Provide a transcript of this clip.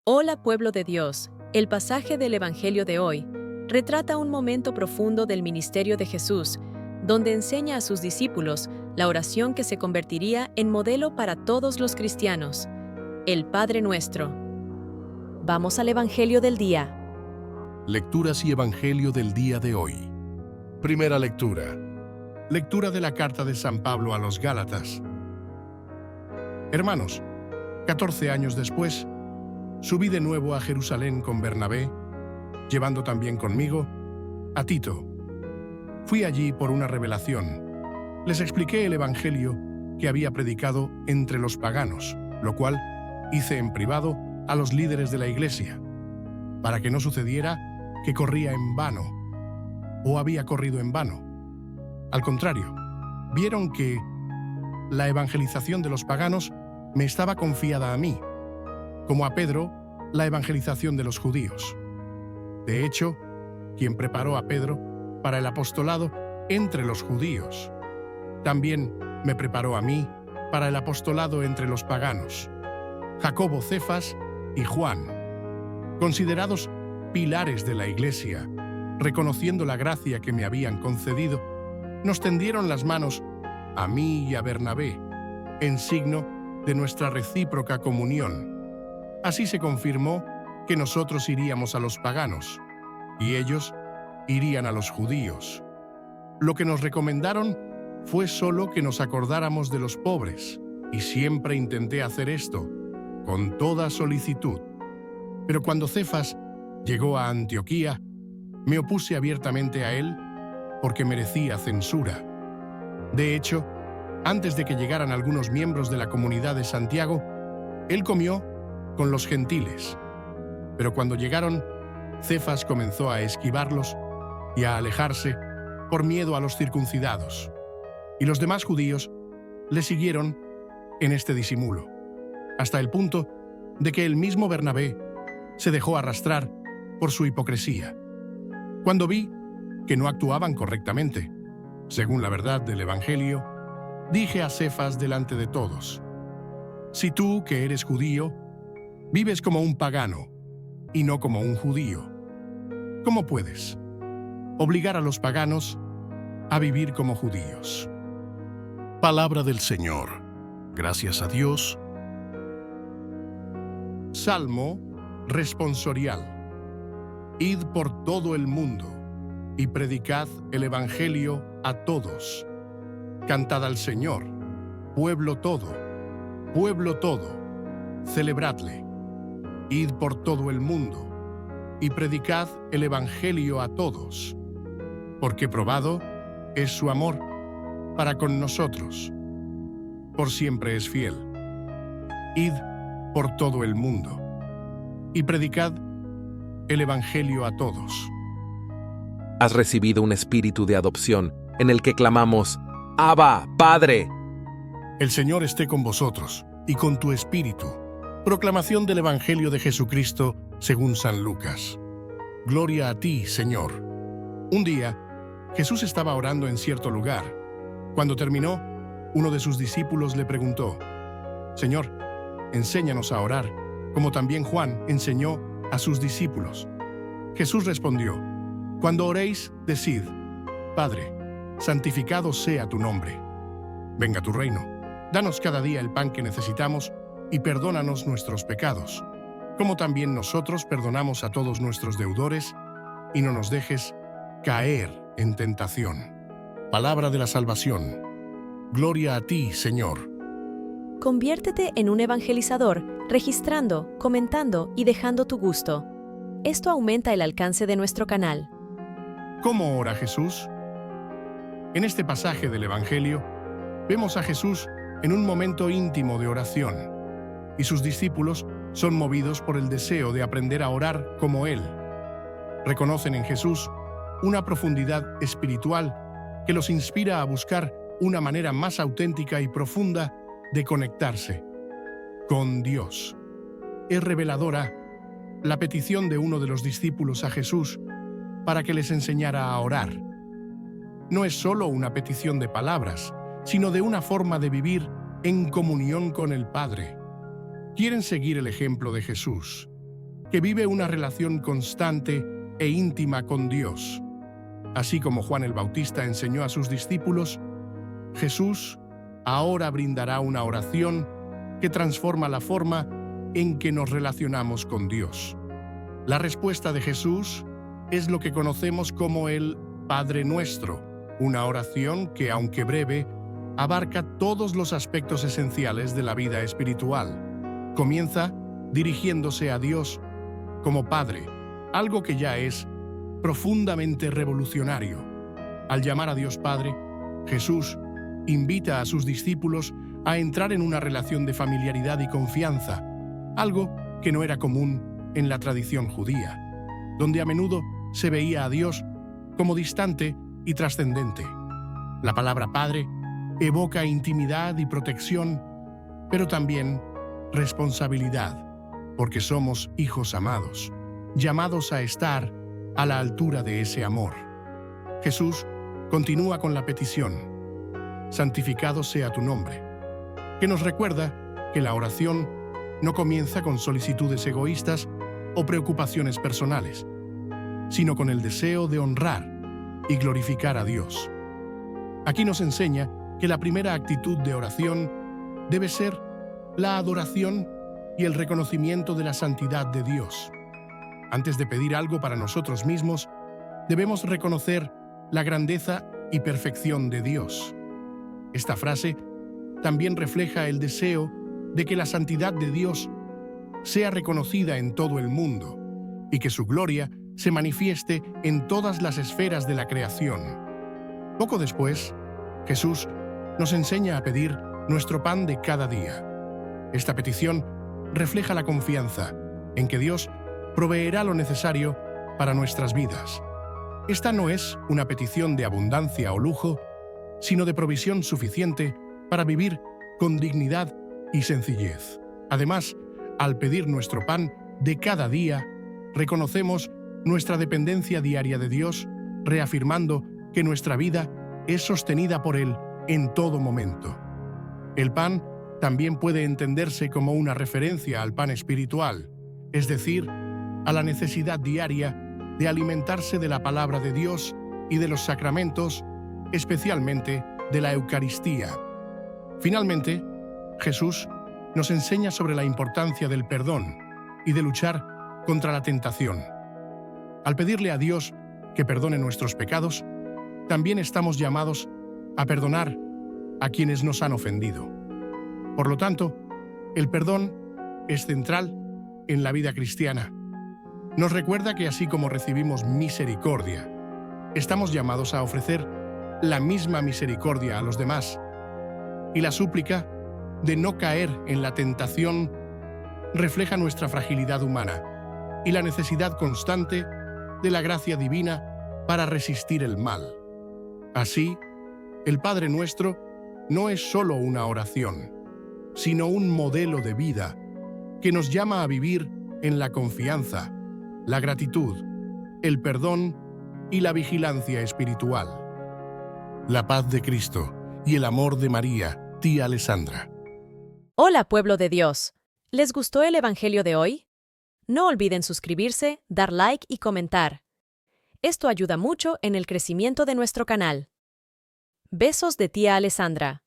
Hola pueblo de Dios, el pasaje del Evangelio de hoy retrata un momento profundo del ministerio de Jesús, donde enseña a sus discípulos la oración que se convertiría en modelo para todos los cristianos, el Padre Nuestro. Vamos al Evangelio del día. Lecturas y Evangelio del día de hoy. Primera lectura. Lectura de la carta de San Pablo a los Gálatas. Hermanos, 14 años después, subí de nuevo a Jerusalén con Bernabé, llevando también conmigo a Tito. Fui allí por una revelación. Les expliqué el Evangelio que había predicado entre los paganos, lo cual hice en privado a los líderes de la iglesia, para que no sucediera que corría en vano o había corrido en vano. Al contrario, vieron que la evangelización de los paganos me estaba confiada a mí, como a Pedro, la evangelización de los judíos. De hecho, quien preparó a Pedro para el apostolado entre los judíos, también me preparó a mí para el apostolado entre los paganos. Jacobo, Cefas y Juan, considerados pilares de la iglesia, reconociendo la gracia que me habían concedido, nos tendieron las manos a mí y a Bernabé, en signo de nuestra recíproca comunión. Así se confirmó que nosotros iríamos a los paganos, y ellos irían a los judíos. Lo que nos recomendaron fue solo que nos acordáramos de los pobres, y siempre intenté hacer esto, con toda solicitud. Pero cuando Cefas llegó a Antioquía, me opuse abiertamente a él porque merecía censura. De hecho, antes de que llegaran algunos miembros de la comunidad de Santiago, él comió con los gentiles. Pero cuando llegaron, Cefas comenzó a esquivarlos y a alejarse por miedo a los circuncidados. Y los demás judíos le siguieron en este disimulo, hasta el punto de que el mismo Bernabé se dejó arrastrar por su hipocresía. Cuando vi que no actuaban correctamente, según la verdad del Evangelio, dije a Cefas delante de todos: si tú, que eres judío, vives como un pagano y no como un judío, ¿cómo puedes obligar a los paganos a vivir como judíos? Palabra del Señor. Gracias a Dios. Salmo responsorial. Id por todo el mundo y predicad el Evangelio a todos. Cantad al Señor, pueblo todo, celebradle. Id por todo el mundo y predicad el Evangelio a todos, porque probado es su amor para con nosotros. Por siempre es fiel. Id por todo el mundo y predicad el Evangelio a todos. Has recibido un espíritu de adopción en el que clamamos: Abba, Padre. El Señor esté con vosotros y con tu espíritu. Proclamación del Evangelio de Jesucristo según San Lucas. Gloria a ti, Señor. Un día, Jesús estaba orando en cierto lugar. Cuando terminó, uno de sus discípulos le preguntó: Señor, enséñanos a orar, como también Juan enseñó a sus discípulos. Jesús respondió: cuando oréis, decid: Padre, santificado sea tu nombre. Venga tu reino. Danos cada día el pan que necesitamos y perdónanos nuestros pecados, como también nosotros perdonamos a todos nuestros deudores, y no nos dejes caer en tentación. Palabra de la salvación. Gloria a ti, Señor. Conviértete en un evangelizador, registrando, comentando y dejando tu gusto. Esto aumenta el alcance de nuestro canal. ¿Cómo ora Jesús? En este pasaje del Evangelio, vemos a Jesús en un momento íntimo de oración, y sus discípulos son movidos por el deseo de aprender a orar como Él. Reconocen en Jesús una profundidad espiritual que los inspira a buscar una manera más auténtica y profunda de conectarse con Dios. Es reveladora la petición de uno de los discípulos a Jesús para que les enseñara a orar. No es solo una petición de palabras, sino de una forma de vivir en comunión con el Padre. Quieren seguir el ejemplo de Jesús que vive una relación constante e íntima con Dios. Así como Juan el Bautista enseñó a sus discípulos, Jesús ahora brindará una oración que transforma la forma en que nos relacionamos con Dios. La respuesta de Jesús es lo que conocemos como el Padre Nuestro, una oración que, aunque breve, abarca todos los aspectos esenciales de la vida espiritual. Comienza dirigiéndose a Dios como Padre, algo que ya es profundamente revolucionario. Al llamar a Dios Padre, Jesús invita a sus discípulos a entrar en una relación de familiaridad y confianza, algo que no era común en la tradición judía, donde a menudo se veía a Dios como distante y trascendente. La palabra Padre evoca intimidad y protección, pero también responsabilidad, porque somos hijos amados, llamados a estar a la altura de ese amor. Jesús continúa con la petición: santificado sea tu nombre, que nos recuerda que la oración no comienza con solicitudes egoístas o preocupaciones personales, sino con el deseo de honrar y glorificar a Dios. Aquí nos enseña que la primera actitud de oración debe ser la adoración y el reconocimiento de la santidad de Dios. Antes de pedir algo para nosotros mismos, debemos reconocer la grandeza y perfección de Dios. Esta frase también refleja el deseo de que la santidad de Dios sea reconocida en todo el mundo y que su gloria se manifieste en todas las esferas de la creación. Poco después, Jesús nos enseña a pedir nuestro pan de cada día. Esta petición refleja la confianza en que Dios proveerá lo necesario para nuestras vidas. Esta no es una petición de abundancia o lujo, sino de provisión suficiente para vivir con dignidad y sencillez. Además, al pedir nuestro pan de cada día, reconocemos nuestra dependencia diaria de Dios, reafirmando que nuestra vida es sostenida por Él en todo momento. El pan también puede entenderse como una referencia al pan espiritual, es decir, a la necesidad diaria de alimentarse de la palabra de Dios y de los sacramentos, especialmente de la Eucaristía. Finalmente, Jesús nos enseña sobre la importancia del perdón y de luchar contra la tentación. Al pedirle a Dios que perdone nuestros pecados, también estamos llamados a perdonar a quienes nos han ofendido. Por lo tanto, el perdón es central en la vida cristiana. Nos recuerda que así como recibimos misericordia, estamos llamados a ofrecer la misma misericordia a los demás. Y la súplica de no caer en la tentación refleja nuestra fragilidad humana y la necesidad constante de la gracia divina para resistir el mal. Así, el Padre Nuestro no es solo una oración, sino un modelo de vida que nos llama a vivir en la confianza, la gratitud, el perdón y la vigilancia espiritual. La paz de Cristo y el amor de María, tía Alessandra. Hola, pueblo de Dios. ¿Les gustó el Evangelio de hoy? No olviden suscribirse, dar like y comentar. Esto ayuda mucho en el crecimiento de nuestro canal. Besos de tía Alessandra.